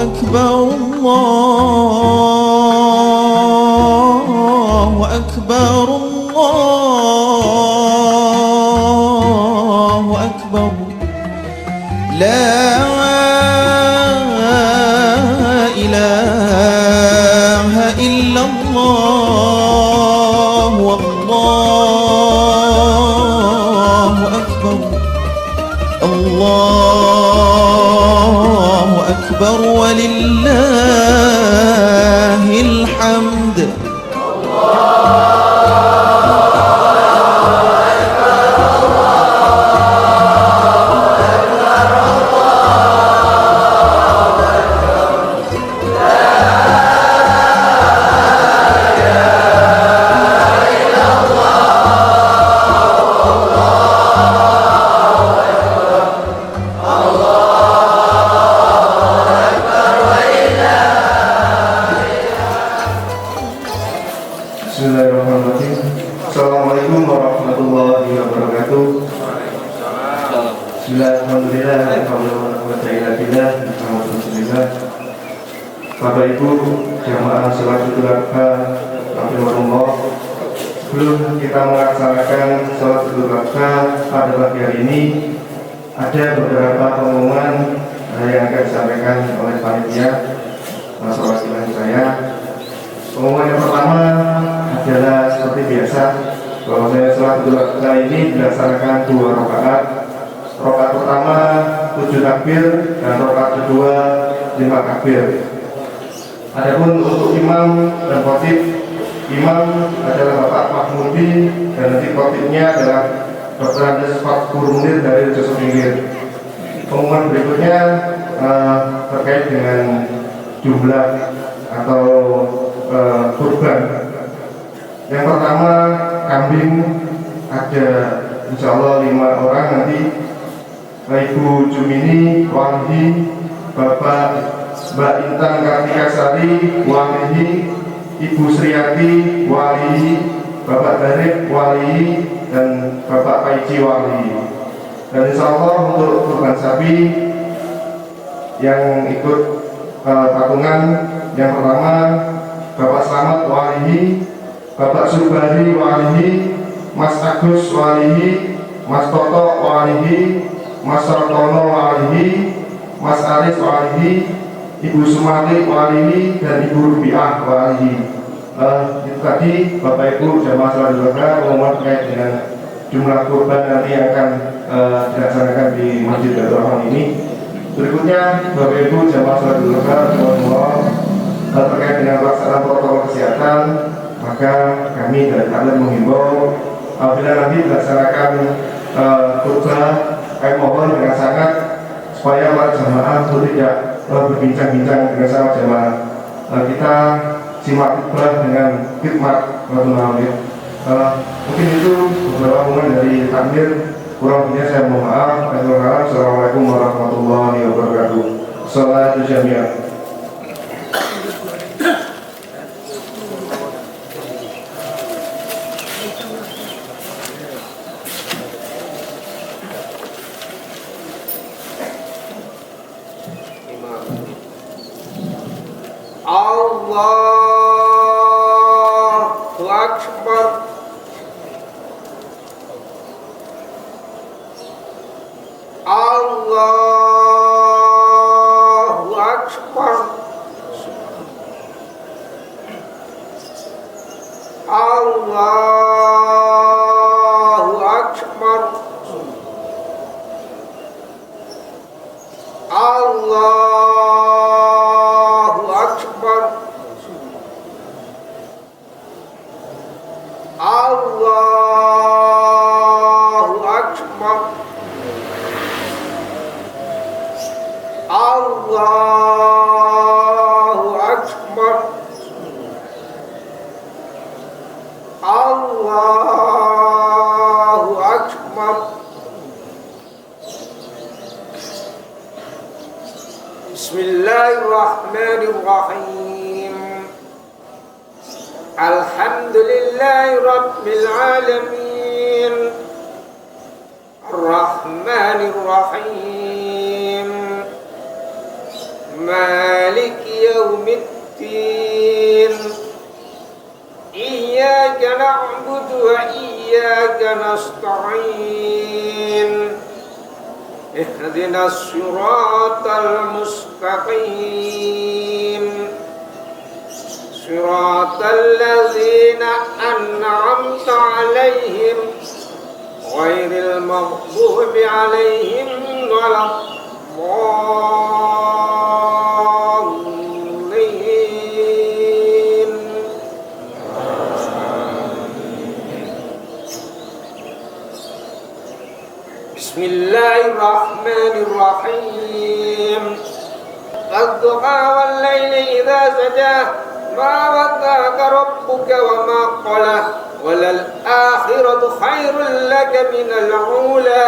أكبر الله أكبر الله أكبر لا إله إلا الله والله أكبر الله أكبر ولله الحمد Bismillahirrahmanirrahim. Assalamualaikum warahmatullahi wabarakatuh. Bismillahirrahmanirrahim. Bapak Ibu jamaah salat Idul Adha, rahimahullah. Sebelum kita melaksanakan salat Idul Adha pada pagi hari ini, ada beberapa pengumuman yang akan disampaikan oleh panitia perwakilan saya. Pengumuman yang pertama adalah seperti biasa bahwa saya salat Idul Adha ini dilaksanakan 2 rakaat. Rakaat pertama 7 takbir dan rakaat kedua 5 takbir. Adapun untuk imam dan khotib, imam adalah Bapak Mahmudi dan nanti khotibnya adalah Dr. Andes Pak Guru Munir dari Rejo Pinggir. Pengumuman berikutnya terkait dengan jumlah atau kurban. Yang pertama kambing ada insya Allah 5 orang nanti. Ibu Jumini Walihi, Bapak Mbak Intan Kartika Sari Walihi, Ibu Sriati Walihi, Bapak Darif Walihi, dan Bapak Paiji Walihi. Dan insya Allah untuk kurban sapi yang ikut patungan, yang pertama Bapak Slamet Walihi, Bapak Subari Walihi, Mas Agus Walihi, Mas Toto Walihi, Mas Sartono Walihi, Mas Aris Walihi, Ibu Sumati Walihi, dan Ibu Rubiah Walihi. Itu tadi Bapak Ibu jamaah salat Idul Adha pengumuman terkait dengan jumlah kurban nanti yang akan dilaksanakan di Masjid Baitur Rahman ini. Berikutnya Bapak Ibu jamaah salat Idul Adha terkait dengan pelaksanaan protokol kesehatan, maka kami dari Taklim menghimbau apabila nanti dilaksanakan khutbah, kami mohon dengan sangat supaya para jamaah itu tidak berbincang-bincang dengan sama jamaah. Kita simak khutbah dengan khidmat Rasulullah. Mungkin itu beberapa pengumuman dari takmir. Kurang lebihnya saya mohon maaf. Assalamualaikum warahmatullahi wabarakatuh. Salatu jami'ah. Allahu Akbar. Allahu Akbar. Allahu Akbar. Allahu Akbar. Allahu Akbar. Allahu Akbar. Allahu Akbar. Bismillahirrahmanirrahim. Alhamdulillahi Rabbil Alamin, Ar-Rahmanir Rahim, مالك يوم الدين إياك نعبد وإياك نستعين اهدنا الصراط المستقيم صراط الذين أنعمت عليهم غير المغضوب عليهم ولا الضالين. بسم الله الرحمن الرحيم. والضحى والليل إذا سجى ما ودعك ربك وما قلى وللآخرة خير لك من الأولى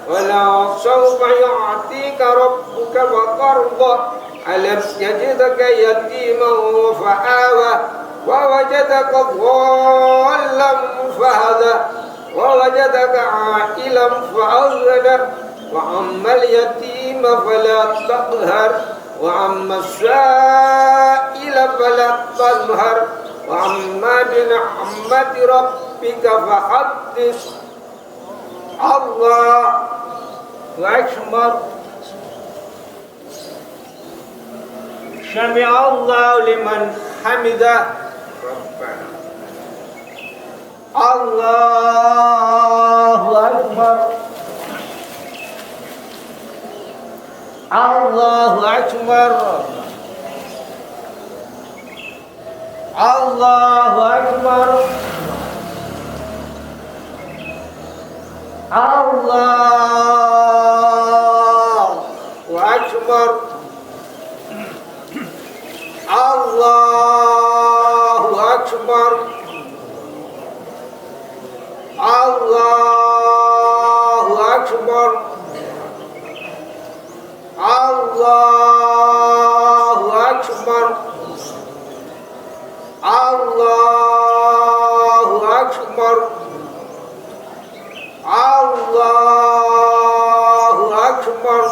ولسوف يعطيك ربك فترضى ألم يجدك يتيما فآوى ووجدك ضالا فهدى ووجدك عائلا فأغنى وأما اليتيم فلا تقهر وأما السائل فلا تنهر وأما بنعمة ربك فحدث. الله أكبر. سمع الله لمن حمده. ربنا الله أكبر. الله أكبر. الله أكبر. الله أكبر. الله أكبر. الله أكبر. الله أكبر. الله أكبر. الله أكبر.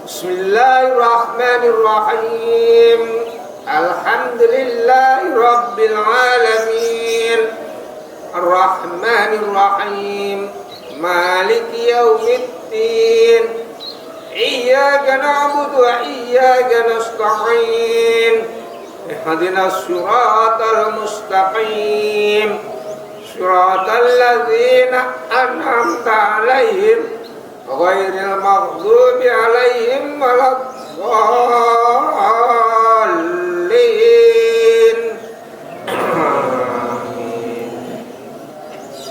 بسم الله الرحمن الرحيم. الحمد لله رب العالمين الرحمن الرحيم مالك يوم الدين إياك نعبد وإياك نستعين اهدنا الصراط المستقيم صراط الذين أنعمت عليهم غير المغضوب عليهم ولا الضالين.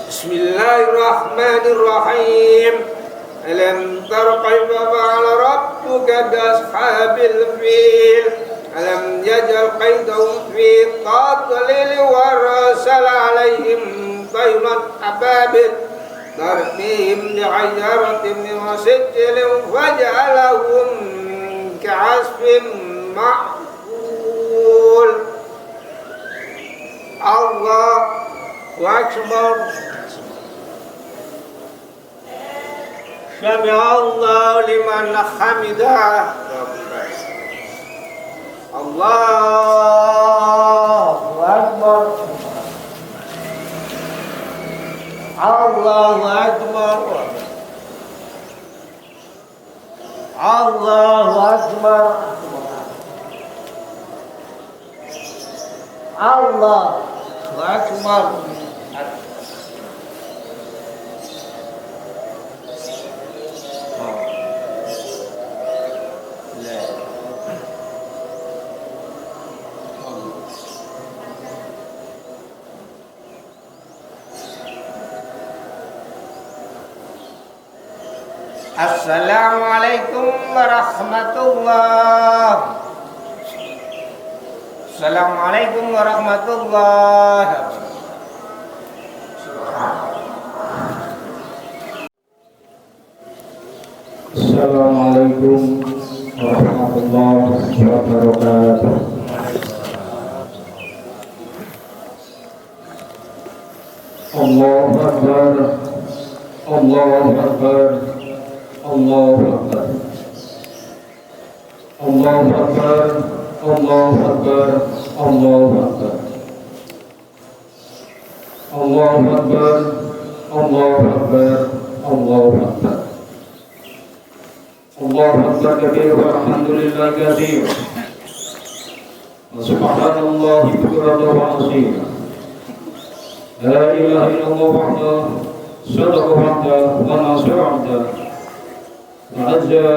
بسم الله الرحمن الرحيم. ألم تر كيف فعل ربك بأصحاب الفيل ألم يجعل كيدهم في تضليل وأرسل عليهم طيرا أبابيل ترميهم بحجارة من سجيل فجعلهم كعصف مأكول. الله أكبر. سمع الله لمن حمده. الله أكبر. الله أكبر. الله أكبر. الله أكبر. Assalamualaikum warahmatullah. Assalamualaikum warahmatullah. Assalamualaikum warahmatullahi wabarakatuh. Allahu Akbar. Allahu Akbar. Allahu Akbar. Akbar, Allahu Akbar, Allahu Akbar. Allahu Akbar, Allahu Akbar, Allahu Akbar. Allahu Akbar kabir walhamdulillah katsir. Subhanallahi bukratan wa asila. La ilaha illallah wahdahu sadaqa wahdahu wa nasara wahdahu. Wa azza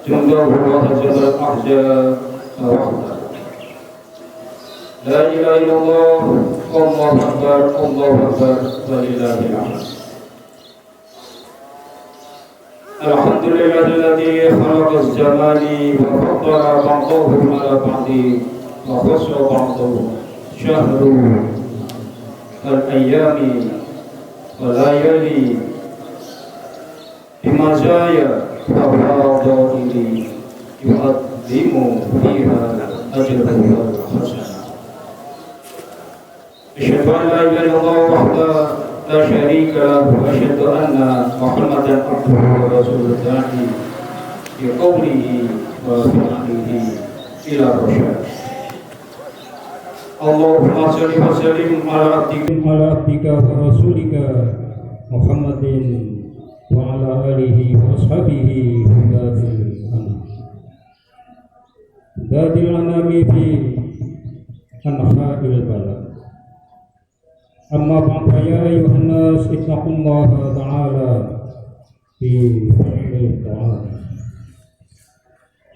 jundahu wa hazama al-ahzaba wahdahu. La ilaha illallah, Allahu Akbar, Allahu Akbar, walillahil hamd. Alhamdulillahilladzi khalaqaz zamani wa faddala ba'dahu ala ba'di wa khassa ba'dahu syahru al-ayyami wa layali bimazaya wa fadaili yu'adhimu fiha ajrahu wal hasanah. Asyhadu an la ilaha illallah wahdahu la syarika lahu wa asyhadu anna Muhammadan abduhu wa rasuluhu fi qawlihi wa fi'lihi ila rasyad. Allahumma shalli wa sallim ala abdika wa rasulika Muhammadin wa ala alihi wa ashabihi dadil anami fi anha'il balad. Amma ba'du ya ayuhan nas ittaqullaha ta'ala fi fi'li ta'ala.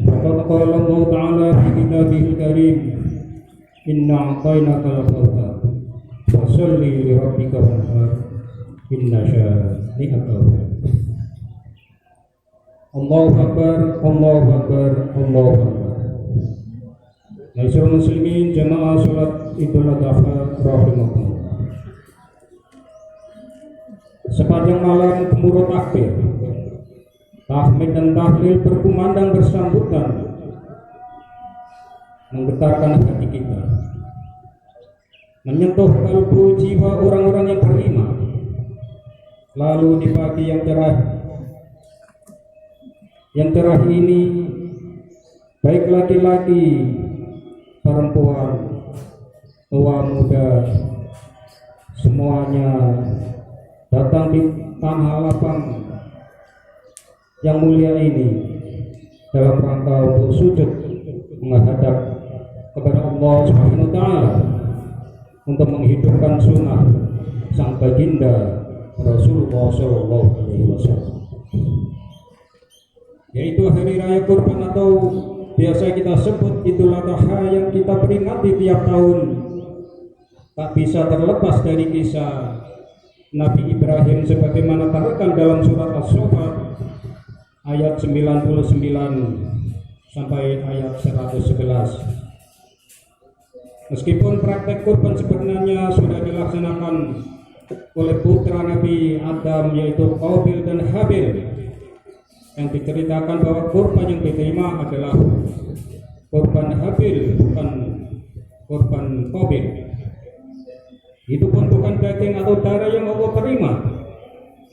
Faqad qala Allah ta'ala fi kitabihil karim, inna a'tainaka al-kautsar fasholli li rabbika wanhar inna syani'aka huwal abtar. Allahu Akbar, Allahu Akbar, Allahu Akbar. Ma'asyiral muslimin, jamaah salat Idul Adha rahimakumullah. Sepanjang malam gemuruh takbir, tahmid dan tahlil berkumandang bersambutan, menggetarkan hati kita, menyentuh kalbu jiwa orang-orang yang beriman. Lalu di pagi yang cerah ini, baik laki-laki, perempuan, tua muda, semuanya datang di tanah lapang yang mulia ini dalam rangka untuk sujud menghadap kepada Allah Subhanahu wa Ta'ala untuk menghidupkan sunnah sang baginda Rasulullah Shallallahu Alaihi Wasallam, yaitu hari raya Kurban atau biasa kita sebut Idul Adha yang kita peringati tiap tahun. Tak bisa terlepas dari kisah Nabi Ibrahim sebagaimana terangkan dalam surat As-Saffat ayat 99 sampai ayat 111. Meskipun praktek kurban sebenarnya sudah dilaksanakan oleh putra Nabi Adam yaitu Qabil dan Habil, yang diceritakan bahwa kurban yang diterima adalah kurban Habil, bukan kurban Qabil. Itu pun bukan daging atau darah yang Allah terima,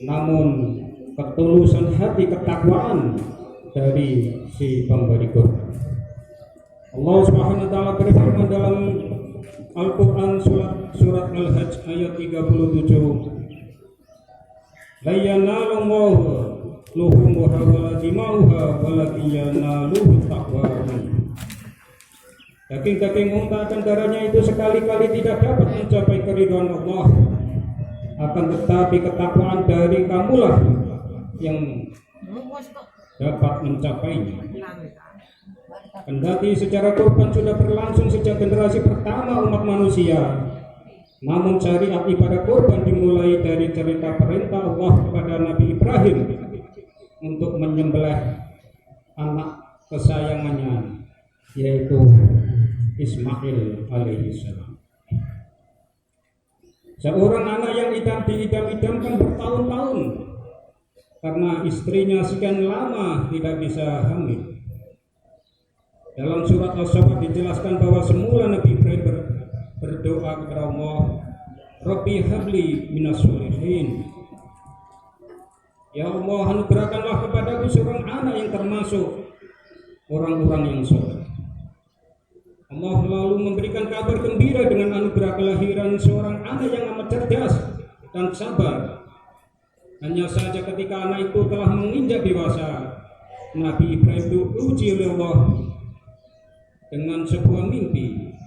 namun ketulusan hati, ketakwaan dari si pemberi kurban. Allah Subhanahu wa Ta'ala berfirman dalam Al-Quran surat Al-Hajj ayat 37, la yanalullahu luhumuha wa dimauha walakin yanaluhu taqwa. Daging-daging unta dan darahnya itu sekali-kali tidak dapat mencapai keridhaan Allah, akan tetapi ketakwaan dari kamulah yang dapat mencapainya. Kendati secara kurban sudah berlangsung sejak generasi pertama umat manusia, namun syariat ibadah kurban dimulai dari cerita perintah Allah kepada Nabi Ibrahim untuk menyembelih anak kesayangannya, yaitu Ismail alaihissalam. Seorang anak yang diidam-idamkan bertahun-tahun karena istrinya sekian lama tidak bisa hamil. Dalam surat As-Saffat dijelaskan bahwa semula Nabi Ibrahim berdoa kepada Allah, Rabbi habli minas sholihin. Ya Allah, anugerahkanlah kepadaku seorang anak yang termasuk orang-orang yang soleh. Allah lalu memberikan kabar gembira dengan anugerah kelahiran seorang anak yang amat cerdas dan sabar. Hanya saja ketika anak itu telah menginjak dewasa, Nabi Ibrahim diuji oleh Allah dengan sebuah mimpi.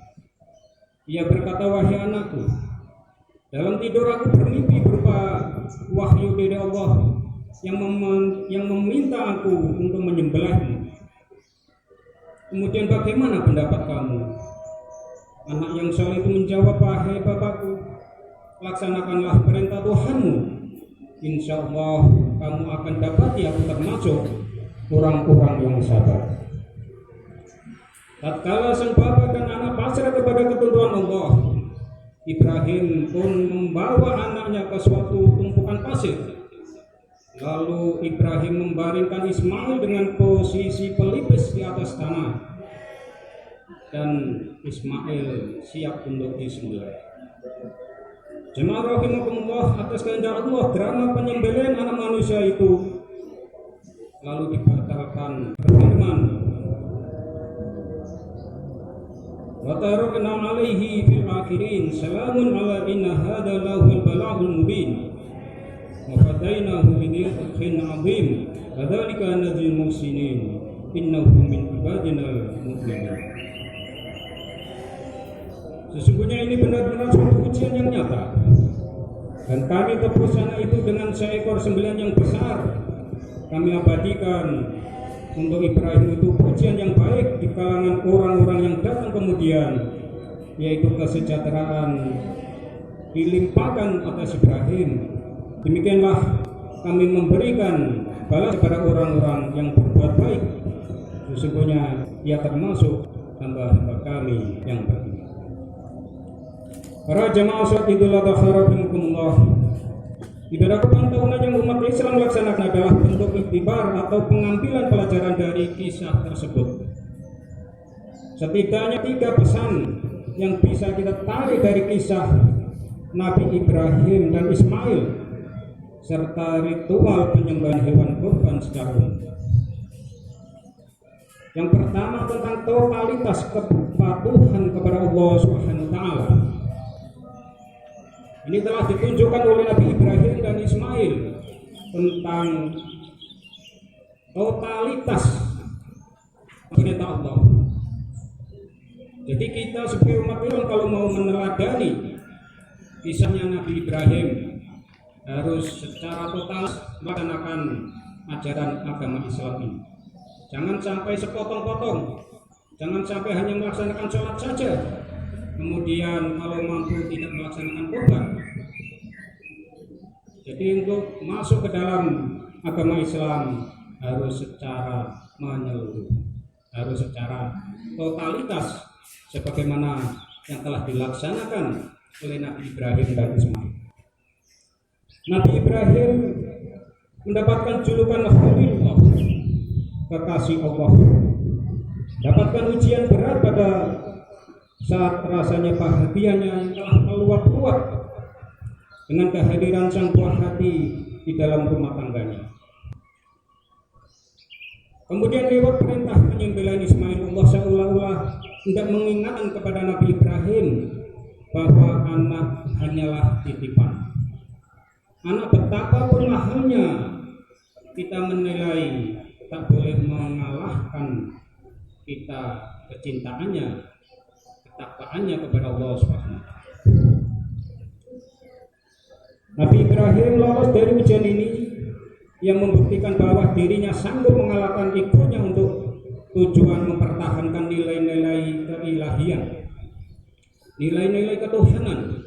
Ia berkata, "Wahai anakku, dalam tidur aku bermimpi berupa wahyu dari Allah yang meminta aku untuk menyembelihmu. Kemudian bagaimana pendapat kamu?" Anak yang soleh itu menjawab, "Wahai bapakku, laksanakanlah perintah Tuhanmu. Insya Allah kamu akan dapati aku termasuk orang-orang yang sabar." Tatkala sang bapak dan anak pasrah kepada ketentuan Allah, Ibrahim pun membawa anaknya ke suatu tumpukan pasir. Lalu Ibrahim membaringkan Ismail dengan posisi pelipis di atas tanah, dan Ismail siap untuk disembelih. Jemaah rahimakumullah, atas kehendak Allah, drama penyembelihan anak manusia itu lalu dibatalkan. Berfirman, "Wa tarakna 'alaihi fil akhirin salamun 'ala inna hadza lahul bala'ul mubin wa fadainahu bi dhikrin 'azim kadzalika najzil muhsinin innahu min ibadina mu'minin." Sesungguhnya ini benar-benar suatu ujian yang nyata, dan kami tebus anak itu dengan seekor sembelihan yang besar. Kami abadikan untuk Ibrahim itu pujian yang baik di kalangan orang-orang yang datang kemudian, yaitu kesejahteraan dilimpahkan atas Ibrahim. Demikianlah kami memberikan balas kepada orang-orang yang berbuat baik. Sesungguhnya ia termasuk hamba-hamba kami yang beriman. Para jemaah salat Idul Adha rahimakumullah, ibadah kurban tahunan yang umat Islam laksanakan adalah bentuk iktibar atau pengambilan pelajaran dari kisah tersebut. Setidaknya 3 pesan yang bisa kita tarik dari kisah Nabi Ibrahim dan Ismail serta ritual penyembelihan hewan kurban secara umum. Yang pertama tentang totalitas kepatuhan kepada Allah Subhanahu wa taala. Ini telah ditunjukkan oleh Nabi Ibrahim dan Ismail tentang totalitas perintah Allah. Jadi kita sebagai umat Islam kalau mau meneladani kisahnya Nabi Ibrahim, harus secara total melaksanakan ajaran agama Islam ini. Jangan sampai sepotong-potong, jangan sampai hanya melaksanakan sholat saja, kemudian kalau mampu tidak melaksanakan kurban. Jadi untuk masuk ke dalam agama Islam harus secara menyeluruh, harus secara totalitas sebagaimana yang telah dilaksanakan oleh Nabi Ibrahim dan Ismail. Nabi Ibrahim mendapatkan julukan Khalilullah, kekasih Allah, dapatkan ujian berat pada saat rasanya bahagianya yang telah meluap-luap dengan kehadiran sang buah hati di dalam rumah tangganya. Kemudian lewat perintah penyembelihan Ismail, Allah seolah-olah tidak mengingatkan kepada Nabi Ibrahim bahwa anak hanyalah titipan. Anak betapapun mahalnya, kita menilai tak boleh mengalahkan kita kecintaannya, ketakwaannya kepada Allah Subhanahu. Nabi Ibrahim lolos dari ujian ini yang membuktikan bahwa dirinya sanggup mengalahkan egonya untuk tujuan mempertahankan nilai-nilai keilahian, nilai-nilai ketuhanan.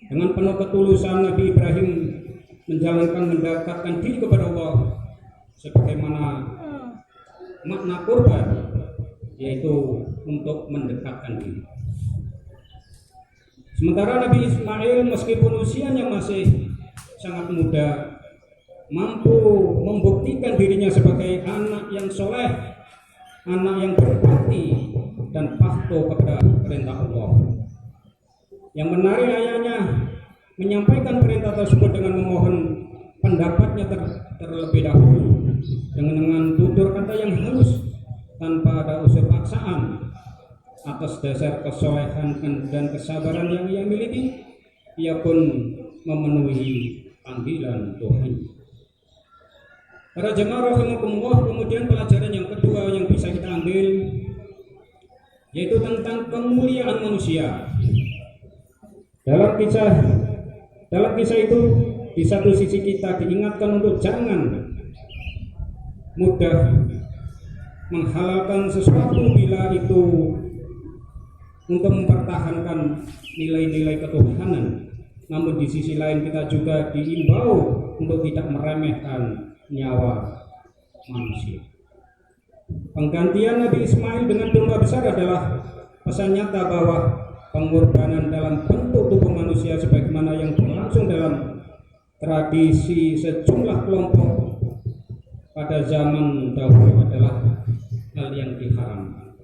Dengan penuh ketulusan Nabi Ibrahim mendekatkan diri kepada Allah sebagaimana makna kurban, yaitu untuk mendekatkan diri. Sementara Nabi Ismail meskipun usianya masih sangat muda, mampu membuktikan dirinya sebagai anak yang soleh, anak yang berbakti dan patuh kepada perintah Allah. Yang menarik, ayahnya menyampaikan perintah tersebut dengan memohon pendapatnya terlebih dahulu dengan tutur kata yang halus tanpa ada unsur paksaan. atas dasar kesolehan dan kesabaran yang ia miliki, ia pun memenuhi panggilan Tuhan. Para jemaah rahimakumullah, kemudian pelajaran yang kedua yang bisa kita ambil yaitu tentang kemuliaan manusia. Dalam kisah itu, di satu sisi kita diingatkan untuk jangan mudah menghalalkan sesuatu bila itu untuk mempertahankan nilai-nilai ketuhanan. Namun di sisi lain kita juga diimbau untuk tidak meremehkan nyawa manusia. Penggantian Nabi Ismail dengan domba besar adalah pesan nyata bahwa pengorbanan dalam bentuk tubuh manusia sebagaimana yang berlangsung dalam tradisi sejumlah kelompok pada zaman dahulu adalah hal yang diharamkan.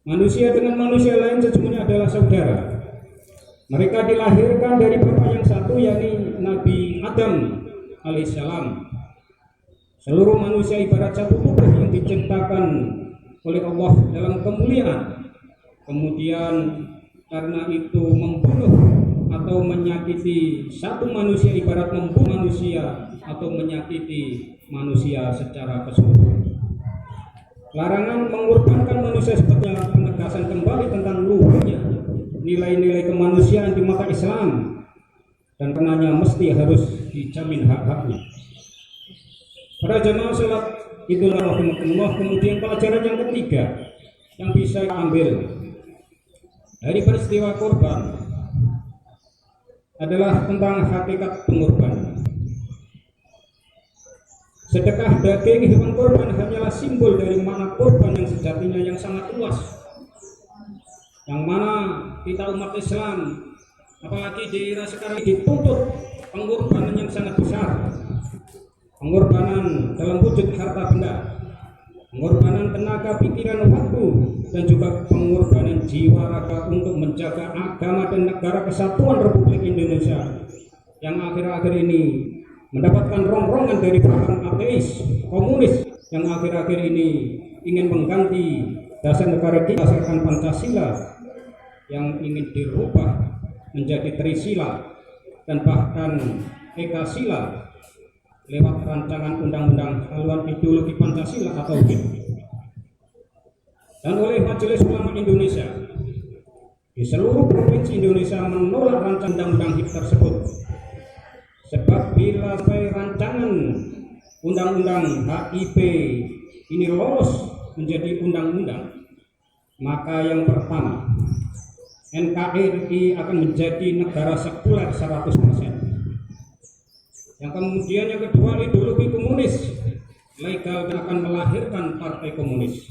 Manusia dengan manusia lain sesungguhnya adalah saudara. Mereka dilahirkan dari bapa yang satu, yakni Nabi Adam alaihissalam. Seluruh manusia ibarat satu tubuh yang diciptakan oleh Allah dalam kemuliaan. Kemudian karena itu membunuh atau menyakiti satu manusia ibarat membunuh manusia atau menyakiti manusia secara keseluruhan. Larangan mengorbankan manusia sepertinya penegasan kembali tentang luhurnya nilai-nilai kemanusiaan di mata Islam, dan karenanya mesti harus dijamin hak-haknya. Para jemaah salat itulah rahimahullah. Kemudian pelajaran yang ketiga yang bisa ambil dari peristiwa korban adalah tentang hakikat pengorbanan. Sedekah daging hewan korban hanyalah simbol dari makna korban yang sejatinya yang sangat luas, yang mana kita umat Islam apalagi di era sekarang dituntut pengorbanan yang sangat besar. Pengorbanan dalam wujud harta benda, pengorbanan tenaga, pikiran, waktu, dan juga pengorbanan jiwa raga untuk menjaga agama dan negara kesatuan Republik Indonesia yang akhir-akhir ini mendapatkan rongrongan dari paham ateis, komunis yang akhir-akhir ini ingin mengganti dasar negara kita berdasarkan Pancasila yang ingin dirubah menjadi Trisila dan bahkan Ekasila lewat rancangan undang-undang haluan ideologi Pancasila atau HIP, dan oleh Majelis Ulama Indonesia di seluruh provinsi Indonesia menolak rancangan undang-undang HIP tersebut. Sebab bila sampai rancangan undang-undang HIP ini lolos menjadi undang-undang, maka yang pertama, NKRI akan menjadi negara sekuler 100%. Yang kemudian yang kedua, ideologi komunis legal dan akan melahirkan partai komunis.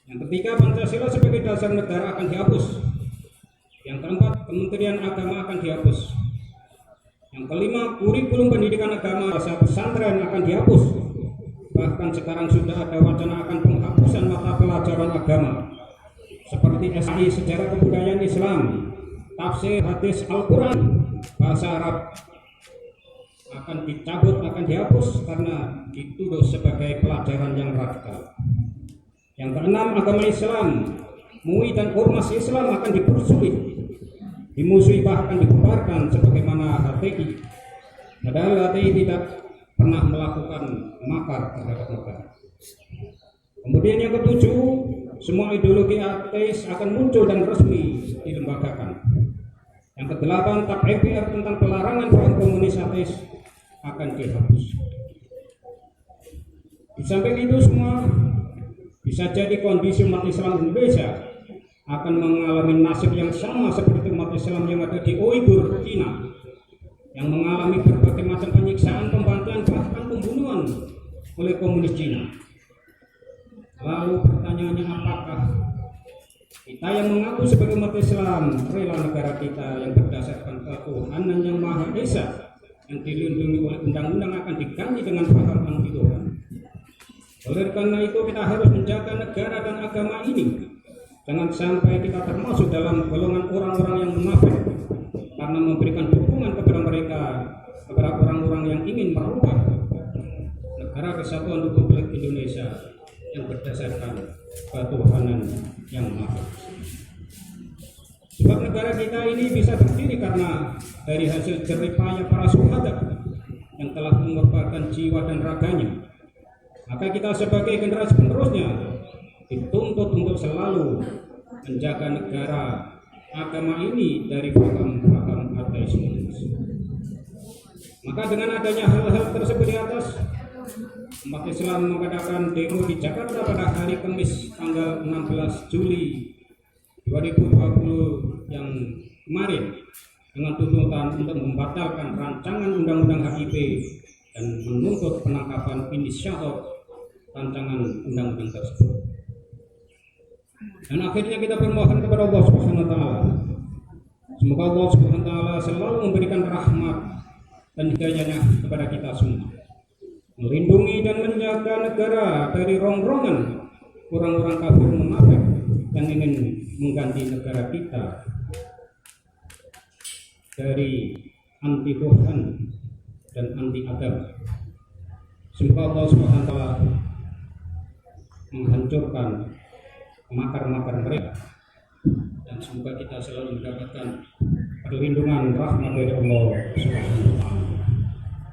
Yang ketiga, Pancasila sebagai dasar negara akan dihapus. Yang keempat, Kementerian Agama akan dihapus. Yang kelima, kurikulum pendidikan agama bahasa pesantren akan dihapus. Bahkan sekarang sudah ada wacana akan penghapusan mata pelajaran agama seperti SI Sejarah Kebudayaan Islam, Tafsir Hadis Al-Quran, bahasa Arab akan dicabut, akan dihapus karena dituduh sebagai pelajaran yang radikal. Yang keenam, agama Islam, MUI dan ormas Islam akan dipersulit, dimusuhi, bahkan dibubarkan sebagaimana HTI. Padahal HTI tidak pernah melakukan makar terhadap negara. Kemudian yang ketujuh, semua ideologi ateis akan muncul dan resmi dilembagakan. Yang kedelapan, TAP MPR tentang pelarangan paham komunis ateis akan dihapus. Di samping itu semua bisa jadi kondisi umat Islam Indonesia akan mengalami nasib yang sama seperti umat Islam yang ada di Uighur, Cina, yang mengalami berbagai macam penyiksaan, pembantaian, bahkan pembunuhan oleh komunis Cina. Lalu pertanyaannya, apakah kita yang mengaku sebagai umat Islam rela negara kita yang berdasarkan ketuhanan yang Maha Esa yang dilindungi oleh undang-undang akan diganti dengan paham anti Tuhan? Oleh karena itu kita harus menjaga negara dan agama ini. Jangan sampai kita termasuk dalam golongan orang-orang yang munafik karena memberikan dukungan kepada mereka, kepada orang-orang yang ingin merubah negara kesatuan Republik Indonesia yang berdasarkan ketuhanan yang maha esa. Sebab negara kita ini bisa berdiri karena dari hasil jerih payah para syuhada yang telah mengorbankan jiwa dan raganya. Maka kita sebagai generasi penerusnya dituntut untuk selalu menjaga negara agama ini dari paham-paham ateisme. Maka dengan adanya hal-hal tersebut di atas, umat Islam mengadakan demo di Jakarta pada hari Kamis tanggal 16 Juli 2020 yang kemarin dengan tuntutan untuk membatalkan rancangan undang-undang HIP dan menuntut penangkapan inisiator rancangan undang-undang tersebut. Dan akhirnya kita bermohon kepada Allah Subhanahu wa taala. Semoga Allah Subhanahu wa taala selalu memberikan rahmat dan hidayahnya kepada kita semua. Melindungi dan menjaga negara dari rongrongan orang-orang kafir munafik yang ingin mengganti negara kita dari anti Tuhan dan anti agama. Semoga Allah Subhanahu wa taala menghancurkan makar-makar mereka dan semoga kita selalu mendapatkan perlindungan rahmat dari Allah Subhanahu wa taala.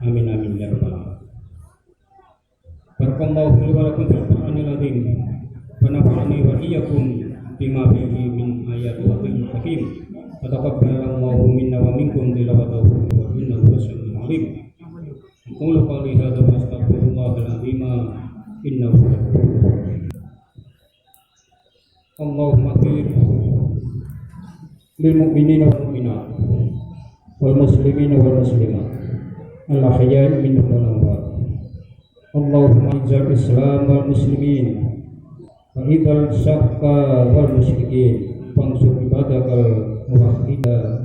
Amin amin ya rabbal alamin. Barakallahu li wa lakum fil Qur'anil azim wa nafa'ani wa iyyakum bima fihi min ayatin wa dhikril hakim. Wa taqabbalallahu minna wa minkum tilawatahu wa innahu samii'un 'aliim. Qul qawli hadza wa astaghfirullahal azim innahu Allahumma ighfir lil mu'minina wal mu'minat wal muslimina wal muslimat al ahya'i minhum wal amwat. Allahumma izzil islam wal muslimin wa idzal syaqqa wal musyrikin wansur ibadakal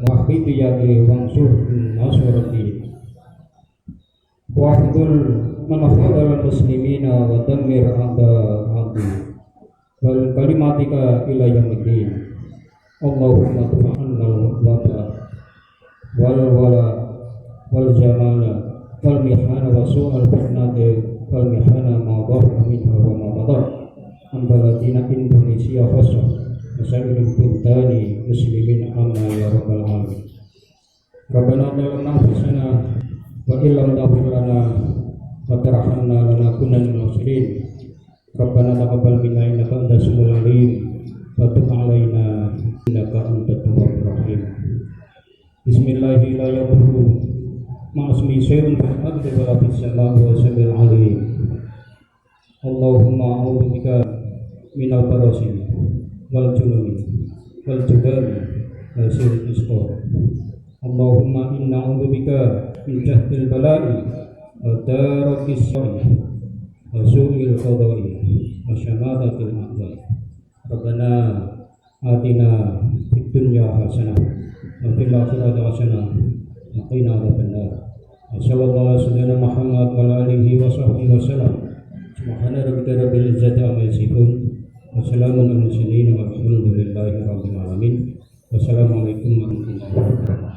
muwahhidiyati wansur nasruddin wa khudul man khadal muslimina wa dammir a'da wal kalimatika ila yaumiddin. Allahumma tu'annal waba wal wala wal jamala wal mihana wa su'al fitnati wal mihana ma dhahara minha wa ma batar an baladina Indonesia khassa masailul bultani muslimin amma ya rabbal alamin. Rabbana dalamna anfusana wa illam taghfir lana wa tarhamna lanakunanna minal khasirin. Rabbana taqabbal minna innaka antas samiul alim wa tub 'alaina innaka antat tawwabur rahim. Bismillahirrahmanirrahim. Ma'asmi syairun fil ardi wa fis samaa'i wa samiul alim. Allahumma a'udzubika minal barasi wal jununi wal judari wa sirril isqar. Allahumma inna a'udzubika min jahdil bala'i wa darakis sa'i wa su'il qada'i wa syamatatil a'dha'i. Rabbana atina fid dunya hasanah wa fil akhirati hasanah wa qina adzabannar. Sallallahu alaihi wasallam Muhammad wa alihi wa sahbihi wasallam. Subhana rabbika rabbil izzati amma yasifun wa salamun alal mursalin walhamdulillahi rabbil alamin. Wassalamualaikum warahmatullahi wabarakatuh.